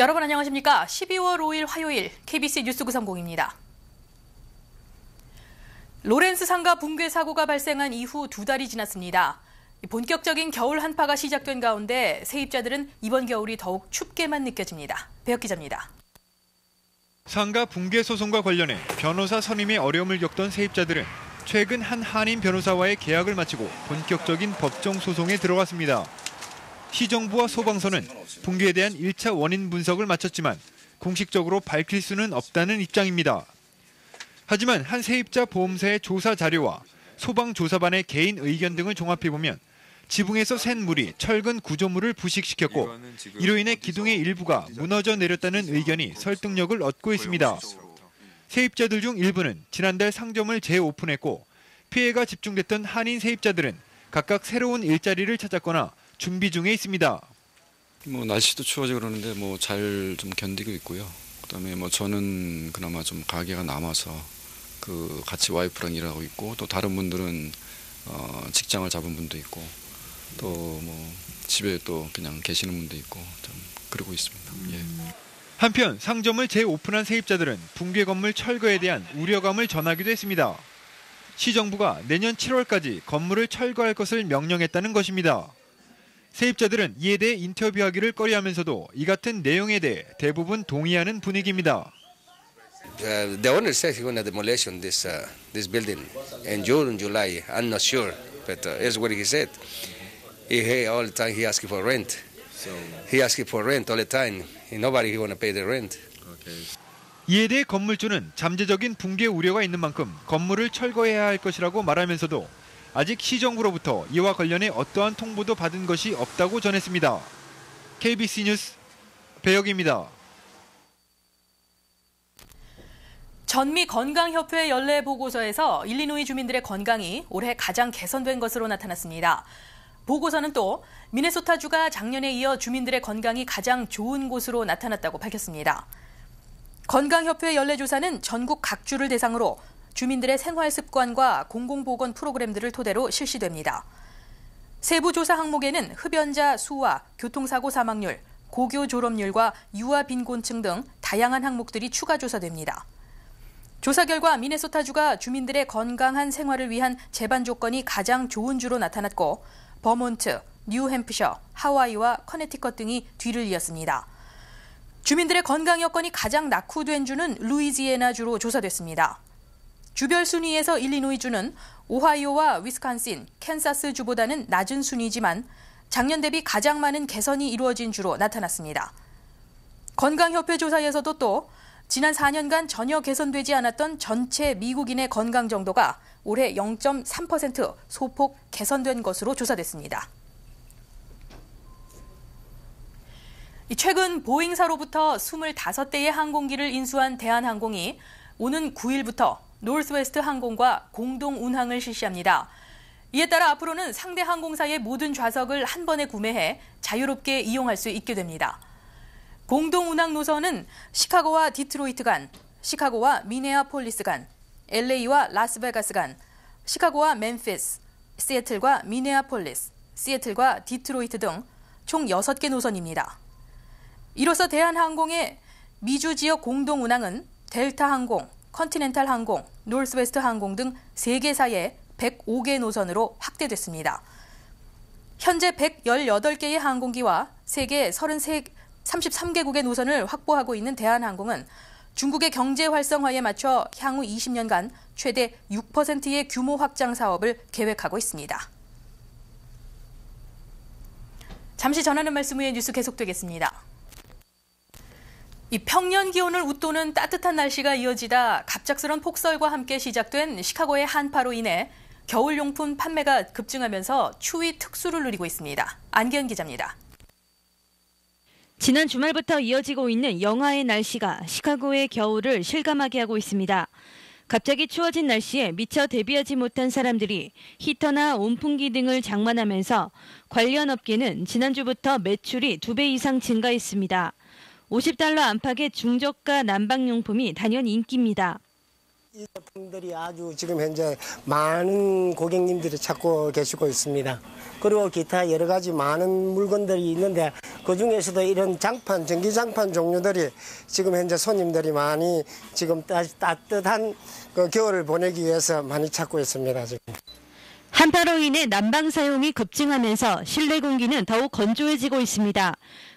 여러분 안녕하십니까? 12월 5일 화요일 KBC 뉴스 930입니다. 로렌스 상가 붕괴 사고가 발생한 이후 2달이 지났습니다. 본격적인 겨울 한파가 시작된 가운데 세입자들은 이번 겨울이 더욱 춥게만 느껴집니다. 배혁 기자입니다. 상가 붕괴 소송과 관련해 변호사 선임에 어려움을 겪던 세입자들은 최근 한 한인 변호사와의 계약을 마치고 본격적인 법정 소송에 들어갔습니다. 시정부와 소방서는 붕괴에 대한 1차 원인 분석을 마쳤지만 공식적으로 밝힐 수는 없다는 입장입니다. 하지만 한 세입자 보험사의 조사 자료와 소방조사반의 개인 의견 등을 종합해보면 지붕에서 샌 물이 철근 구조물을 부식시켰고 이로 인해 기둥의 일부가 무너져 내렸다는 의견이 설득력을 얻고 있습니다. 세입자들 중 일부는 지난달 상점을 재오픈했고 피해가 집중됐던 한인 세입자들은 각각 새로운 일자리를 찾았거나 준비 중에 있습니다. 날씨도 추워지고 그러는데 잘 좀 견디고 있고요. 그다음에 저는 그나마 좀 가게가 남아서 같이 와이프랑 일하고 있고 또 다른 분들은 직장을 잡은 분도 있고 또 집에 또 그냥 계시는 분도 있고 좀 그러고 있습니다. 예. 한편 상점을 재오픈한 세입자들은 붕괴 건물 철거에 대한 우려감을 전하기도 했습니다. 시정부가 내년 7월까지 건물을 철거할 것을 명령했다는 것입니다. 세입자들은 이에 대해 인터뷰하기를 꺼려하면서도 이 같은 내용에 대해 대부분 동의하는 분위기입니다. The owner said he wanted demolition this building in June, July. I'm not sure, but here's what he said. All the time he asking for rent. He asking for rent all the time. Nobody want to pay the rent. 이에 대해 건물주는 잠재적인 붕괴 우려가 있는 만큼 건물을 철거해야 할 것이라고 말하면서도 아직 시정부로부터 이와 관련해 어떠한 통보도 받은 것이 없다고 전했습니다. KBC 뉴스 배혁입니다. 전미 건강협회 연례 보고서에서 일리노이 주민들의 건강이 올해 가장 개선된 것으로 나타났습니다. 보고서는 또 미네소타주가 작년에 이어 주민들의 건강이 가장 좋은 곳으로 나타났다고 밝혔습니다. 건강협회 연례조사는 전국 각 주를 대상으로 주민들의 생활 습관과 공공보건 프로그램들을 토대로 실시됩니다. 세부 조사 항목에는 흡연자 수와 교통사고 사망률, 고교 졸업률과 유아 빈곤층 등 다양한 항목들이 추가 조사됩니다. 조사 결과 미네소타주가 주민들의 건강한 생활을 위한 제반 조건이 가장 좋은 주로 나타났고 버몬트, 뉴햄프셔, 하와이와 커네티컷 등이 뒤를 이었습니다. 주민들의 건강 여건이 가장 낙후된 주는 루이지애나주로 조사됐습니다. 주별 순위에서 일리노이주는 오하이오와 위스콘신, 캔사스주보다는 낮은 순위지만 작년 대비 가장 많은 개선이 이루어진 주로 나타났습니다. 건강협회 조사에서도 또 지난 4년간 전혀 개선되지 않았던 전체 미국인의 건강 정도가 올해 0.3% 소폭 개선된 것으로 조사됐습니다. 최근 보잉사로부터 25대의 항공기를 인수한 대한항공이 오는 9일부터 노스웨스트 항공과 공동 운항을 실시합니다. 이에 따라 앞으로는 상대 항공사의 모든 좌석을 한 번에 구매해 자유롭게 이용할 수 있게 됩니다. 공동 운항 노선은 시카고와 디트로이트 간, 시카고와 미네아폴리스 간, LA와 라스베가스 간, 시카고와 멤피스, 시애틀과 미네아폴리스, 시애틀과 디트로이트 등 총 6개 노선입니다. 이로써 대한항공의 미주 지역 공동 운항은 델타항공, 컨티넨탈 항공, 노스웨스트 항공 등 3개사의 105개 노선으로 확대됐습니다. 현재 118개의 항공기와 세계 33개국의 노선을 확보하고 있는 대한항공은 중국의 경제 활성화에 맞춰 향후 20년간 최대 6%의 규모 확장 사업을 계획하고 있습니다. 잠시 전하는 말씀 후에 뉴스 계속되겠습니다. 이 평년 기온을 웃도는 따뜻한 날씨가 이어지다 갑작스런 폭설과 함께 시작된 시카고의 한파로 인해 겨울용품 판매가 급증하면서 추위 특수를 누리고 있습니다. 안기현 기자입니다. 지난 주말부터 이어지고 있는 영하의 날씨가 시카고의 겨울을 실감하게 하고 있습니다. 갑자기 추워진 날씨에 미처 대비하지 못한 사람들이 히터나 온풍기 등을 장만하면서 관련 업계는 지난주부터 매출이 2배 이상 증가했습니다. $50 안팎의 중저가 난방용품이 단연 인기입니다. 이 제품들이 아주 지금 현재 많은 고객님들이 찾고 계시고 있습니다. 그리고 기타 여러 가지 많은 물건들이 있는데 그중에서도 이런 장판, 전기장판 종류들이 지금 현재 손님들이 많이 지금 따뜻한 그 겨울을 보내기 위해서 많이 찾고 있습니다. 지금. 한파로 인해 난방 사용이 급증하면서 실내 공기는 더욱 건조해지고 있습니다.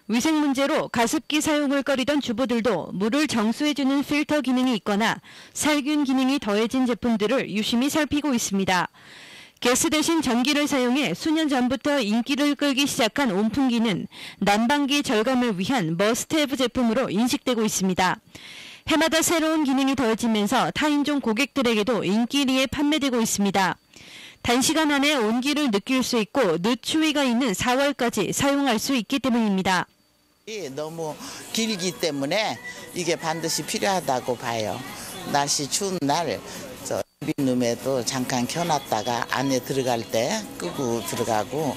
위생 문제로 가습기 사용을 꺼리던 주부들도 물을 정수해주는 필터 기능이 있거나 살균 기능이 더해진 제품들을 유심히 살피고 있습니다. 가스 대신 전기를 사용해 수년 전부터 인기를 끌기 시작한 온풍기는 난방기 절감을 위한 머스트헤브 제품으로 인식되고 있습니다. 해마다 새로운 기능이 더해지면서 타인종 고객들에게도 인기리에 판매되고 있습니다. 단시간 안에 온기를 느낄 수 있고 늦추위가 있는 4월까지 사용할 수 있기 때문입니다. 너무 길기 때문에 이게 반드시 필요하다고 봐요. 날씨 추운 날 리빙룸에도 잠깐 켜놨다가 안에 들어갈 때 끄고 들어가고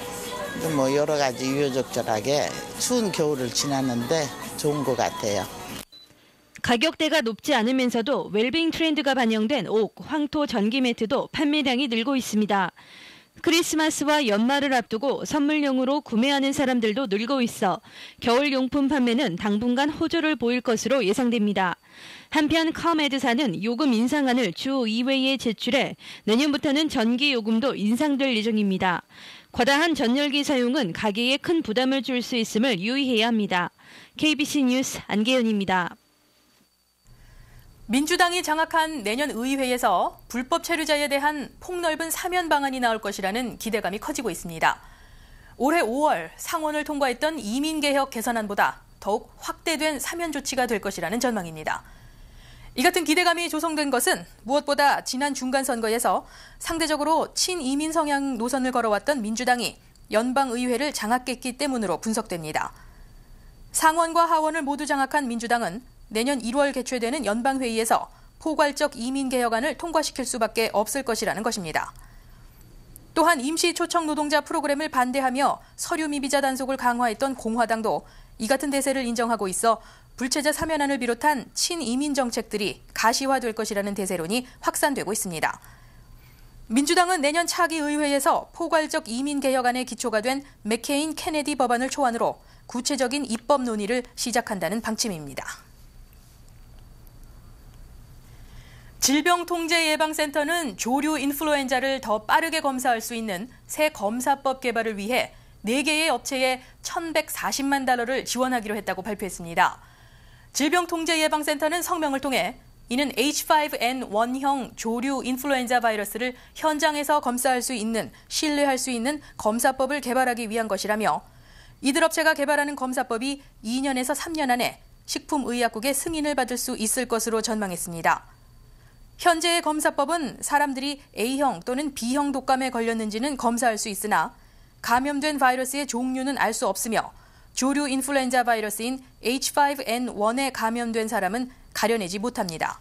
뭐 여러 가지 유효적절하게 추운 겨울을 지나는데 좋은 것 같아요. 가격대가 높지 않으면서도 웰빙 트렌드가 반영된 옥, 황토 전기 매트도 판매량이 늘고 있습니다. 크리스마스와 연말을 앞두고 선물용으로 구매하는 사람들도 늘고 있어 겨울용품 판매는 당분간 호조를 보일 것으로 예상됩니다. 한편 카메드사는 요금 인상안을 주 2회에 제출해 내년부터는 전기 요금도 인상될 예정입니다. 과다한 전열기 사용은 가게에 큰 부담을 줄 수 있음을 유의해야 합니다. KBC 뉴스 안계연입니다. 민주당이 장악한 내년 의회에서 불법 체류자에 대한 폭넓은 사면 방안이 나올 것이라는 기대감이 커지고 있습니다. 올해 5월 상원을 통과했던 이민개혁 개선안보다 더욱 확대된 사면 조치가 될 것이라는 전망입니다. 이 같은 기대감이 조성된 것은 무엇보다 지난 중간선거에서 상대적으로 친이민 성향 노선을 걸어왔던 민주당이 연방의회를 장악했기 때문으로 분석됩니다. 상원과 하원을 모두 장악한 민주당은 내년 1월 개최되는 연방회의에서 포괄적 이민개혁안을 통과시킬 수밖에 없을 것이라는 것입니다. 또한 임시 초청 노동자 프로그램을 반대하며 서류 미비자 단속을 강화했던 공화당도 이 같은 대세를 인정하고 있어 불체자 사면안을 비롯한 친이민 정책들이 가시화될 것이라는 대세론이 확산되고 있습니다. 민주당은 내년 차기 의회에서 포괄적 이민개혁안의 기초가 된 맥케인 케네디 법안을 초안으로 구체적인 입법 논의를 시작한다는 방침입니다. 질병통제예방센터는 조류 인플루엔자를 더 빠르게 검사할 수 있는 새 검사법 개발을 위해 4개의 업체에 $1,140만 지원하기로 했다고 발표했습니다. 질병통제예방센터는 성명을 통해 이는 H5N1형 조류 인플루엔자 바이러스를 현장에서 검사할 수 있는, 신뢰할 수 있는 검사법을 개발하기 위한 것이라며 이들 업체가 개발하는 검사법이 2년에서 3년 안에 식품의약국의 승인을 받을 수 있을 것으로 전망했습니다. 현재의 검사법은 사람들이 A형 또는 B형 독감에 걸렸는지는 검사할 수 있으나 감염된 바이러스의 종류는 알 수 없으며 조류 인플루엔자 바이러스인 H5N1에 감염된 사람은 가려내지 못합니다.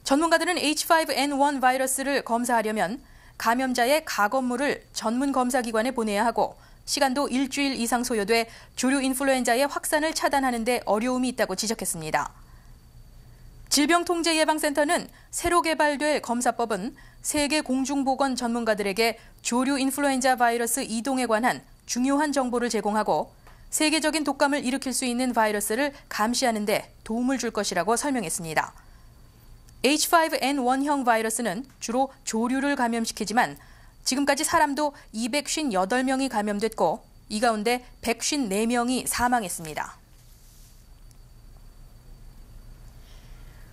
전문가들은 H5N1 바이러스를 검사하려면 감염자의 가검물을 전문 검사기관에 보내야 하고 시간도 일주일 이상 소요돼 조류 인플루엔자의 확산을 차단하는 데 어려움이 있다고 지적했습니다. 질병통제예방센터는 새로 개발될 검사법은 세계 공중보건 전문가들에게 조류 인플루엔자 바이러스 이동에 관한 중요한 정보를 제공하고 세계적인 독감을 일으킬 수 있는 바이러스를 감시하는 데 도움을 줄 것이라고 설명했습니다. H5N1형 바이러스는 주로 조류를 감염시키지만 지금까지 사람도 258명이 감염됐고 이 가운데 154명이 사망했습니다.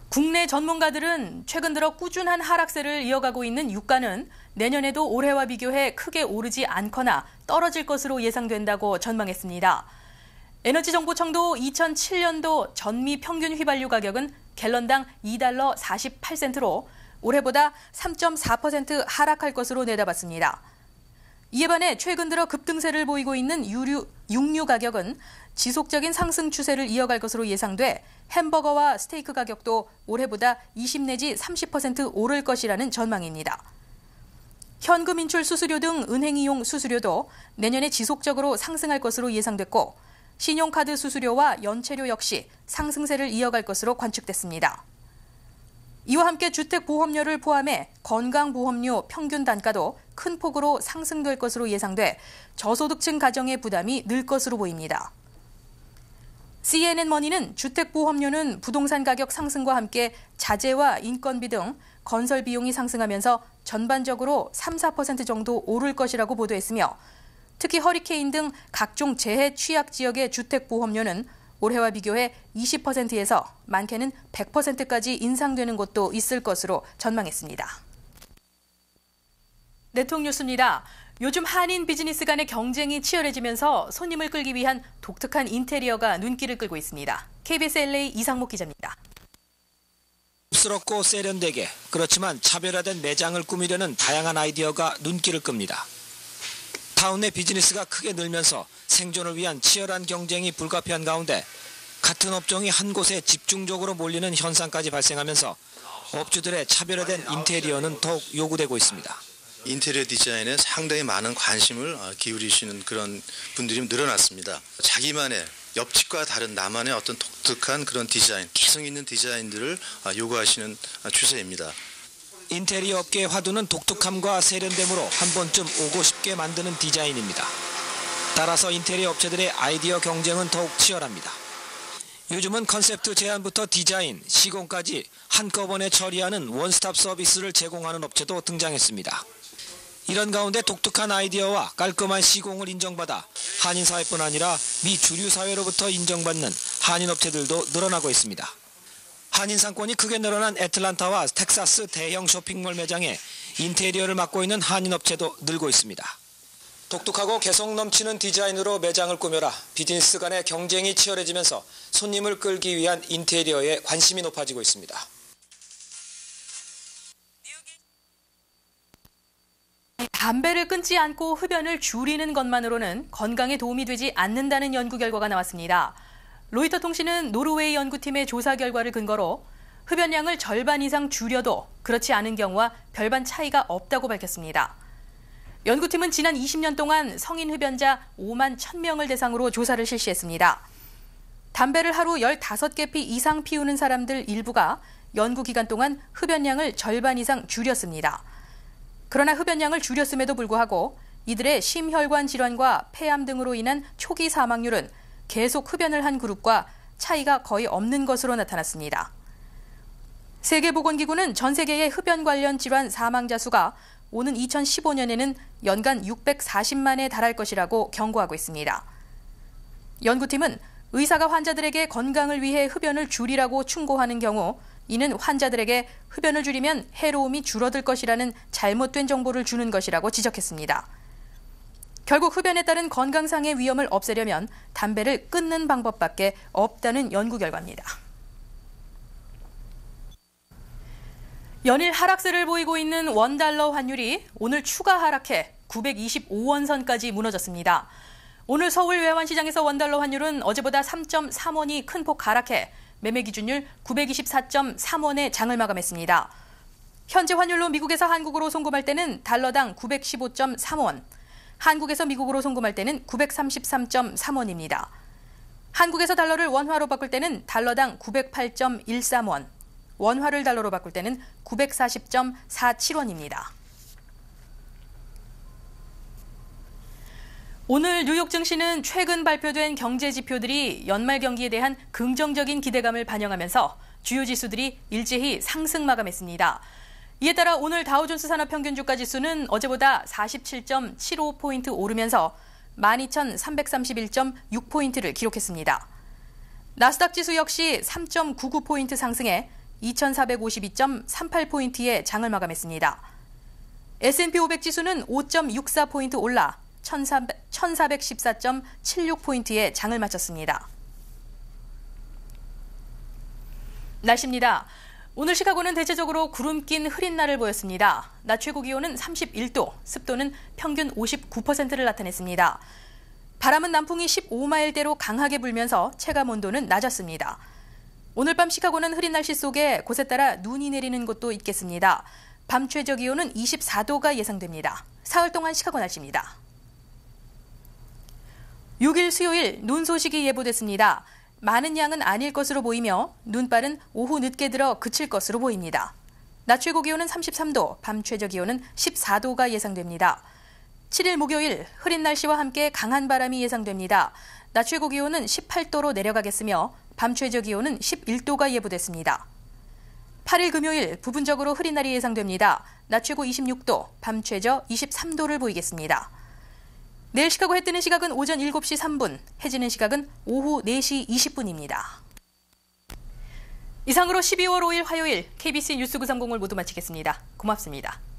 국내 전문가들은 최근 들어 꾸준한 하락세를 이어가고 있는 유가는 내년에도 올해와 비교해 크게 오르지 않거나 떨어질 것으로 예상된다고 전망했습니다. 에너지정보청도 2007년도 전미 평균 휘발유 가격은 갤런당 $2.48로 올해보다 3.4% 하락할 것으로 내다봤습니다. 이에 반해 최근 들어 급등세를 보이고 있는 육류 가격은 지속적인 상승 추세를 이어갈 것으로 예상돼 햄버거와 스테이크 가격도 올해보다 20 내지 30% 오를 것이라는 전망입니다. 현금 인출 수수료 등 은행 이용 수수료도 내년에 지속적으로 상승할 것으로 예상됐고 신용카드 수수료와 연체료 역시 상승세를 이어갈 것으로 관측됐습니다. 이와 함께 주택보험료를 포함해 건강보험료 평균 단가도 큰 폭으로 상승될 것으로 예상돼 저소득층 가정의 부담이 늘 것으로 보입니다. CNN머니는 주택보험료는 부동산 가격 상승과 함께 자재와 인건비 등 건설 비용이 상승하면서 전반적으로 3-4% 정도 오를 것이라고 보도했으며 특히 허리케인 등 각종 재해 취약 지역의 주택보험료는 올해와 비교해 20%에서 많게는 100%까지 인상되는 곳도 있을 것으로 전망했습니다. 네트워크 뉴스입니다. 요즘 한인 비즈니스 간의 경쟁이 치열해지면서 손님을 끌기 위한 독특한 인테리어가 눈길을 끌고 있습니다. KBS LA 이상목 기자입니다. 쑥스럽고 세련되게 그렇지만 차별화된 매장을 꾸미려는 다양한 아이디어가 눈길을 끕니다. 타운 내 비즈니스가 크게 늘면서 생존을 위한 치열한 경쟁이 불가피한 가운데 같은 업종이 한 곳에 집중적으로 몰리는 현상까지 발생하면서 업주들의 차별화된 인테리어는 더욱 요구되고 있습니다. 인테리어 디자인에 상당히 많은 관심을 기울이시는 그런 분들이 늘어났습니다. 자기만의 옆집과 다른 나만의 어떤 독특한 그런 디자인, 개성 있는 디자인들을 요구하시는 추세입니다. 인테리어 업계의 화두는 독특함과 세련됨으로 한 번쯤 오고 싶게 만드는 디자인입니다. 따라서 인테리어 업체들의 아이디어 경쟁은 더욱 치열합니다. 요즘은 컨셉트 제안부터 디자인, 시공까지 한꺼번에 처리하는 원스톱 서비스를 제공하는 업체도 등장했습니다. 이런 가운데 독특한 아이디어와 깔끔한 시공을 인정받아 한인 사회뿐 아니라 미 주류 사회로부터 인정받는 한인 업체들도 늘어나고 있습니다. 한인 상권이 크게 늘어난 애틀란타와 텍사스 대형 쇼핑몰 매장에 인테리어를 맡고 있는 한인 업체도 늘고 있습니다. 독특하고 개성 넘치는 디자인으로 매장을 꾸며라 비즈니스 간의 경쟁이 치열해지면서 손님을 끌기 위한 인테리어에 관심이 높아지고 있습니다. 담배를 끊지 않고 흡연을 줄이는 것만으로는 건강에 도움이 되지 않는다는 연구 결과가 나왔습니다. 로이터 통신은 노르웨이 연구팀의 조사 결과를 근거로 흡연량을 절반 이상 줄여도 그렇지 않은 경우와 별반 차이가 없다고 밝혔습니다. 연구팀은 지난 20년 동안 성인 흡연자 5만 1,000명을 대상으로 조사를 실시했습니다. 담배를 하루 15개 피 이상 피우는 사람들 일부가 연구 기간 동안 흡연량을 절반 이상 줄였습니다. 그러나 흡연량을 줄였음에도 불구하고 이들의 심혈관 질환과 폐암 등으로 인한 초기 사망률은 계속 흡연을 한 그룹과 차이가 거의 없는 것으로 나타났습니다. 세계보건기구는 전 세계의 흡연 관련 질환 사망자 수가 오는 2015년에는 연간 640만에 달할 것이라고 경고하고 있습니다. 연구팀은 의사가 환자들에게 건강을 위해 흡연을 줄이라고 충고하는 경우 이는 환자들에게 흡연을 줄이면 해로움이 줄어들 것이라는 잘못된 정보를 주는 것이라고 지적했습니다. 결국 흡연에 따른 건강상의 위험을 없애려면 담배를 끊는 방법밖에 없다는 연구 결과입니다. 연일 하락세를 보이고 있는 원달러 환율이 오늘 추가 하락해 925원 선까지 무너졌습니다. 오늘 서울 외환시장에서 원달러 환율은 어제보다 3.3원이 큰 폭 하락해 매매 기준율 924.3원에 장을 마감했습니다. 현재 환율로 미국에서 한국으로 송금할 때는 달러당 915.3원, 한국에서 미국으로 송금할 때는 933.3원입니다. 한국에서 달러를 원화로 바꿀 때는 달러당 908.13원, 원화를 달러로 바꿀 때는 940.47원입니다. 오늘 뉴욕 증시는 최근 발표된 경제 지표들이 연말 경기에 대한 긍정적인 기대감을 반영하면서 주요 지수들이 일제히 상승 마감했습니다. 이에 따라 오늘 다우존스 산업평균주가 지수는 어제보다 47.75포인트 오르면서 12,331.6포인트를 기록했습니다. 나스닥 지수 역시 3.99포인트 상승해 2,452.38포인트의 장을 마감했습니다. S&P 500 지수는 5.64포인트 올라 1,414.76포인트의 장을 마쳤습니다. 날씨입니다. 오늘 시카고는 대체적으로 구름 낀 흐린 날을 보였습니다. 낮 최고 기온은 31도, 습도는 평균 59%를 나타냈습니다. 바람은 남풍이 15마일대로 강하게 불면서 체감 온도는 낮았습니다. 오늘 밤 시카고는 흐린 날씨 속에 곳에 따라 눈이 내리는 곳도 있겠습니다. 밤 최저 기온은 24도가 예상됩니다. 사흘 동안 시카고 날씨입니다. 6일 수요일 눈 소식이 예보됐습니다. 많은 양은 아닐 것으로 보이며 눈발은 오후 늦게 들어 그칠 것으로 보입니다. 낮 최고 기온은 33도, 밤 최저 기온은 14도가 예상됩니다. 7일 목요일 흐린 날씨와 함께 강한 바람이 예상됩니다. 낮 최고 기온은 18도로 내려가겠으며 밤 최저 기온은 11도가 예보됐습니다. 8일 금요일 부분적으로 흐린 날이 예상됩니다. 낮 최고 26도, 밤 최저 23도를 보이겠습니다. 내일 시카고 해 뜨는 시각은 오전 7시 3분, 해 지는 시각은 오후 4시 20분입니다. 이상으로 12월 5일 화요일 KBC 뉴스 930을 모두 마치겠습니다. 고맙습니다.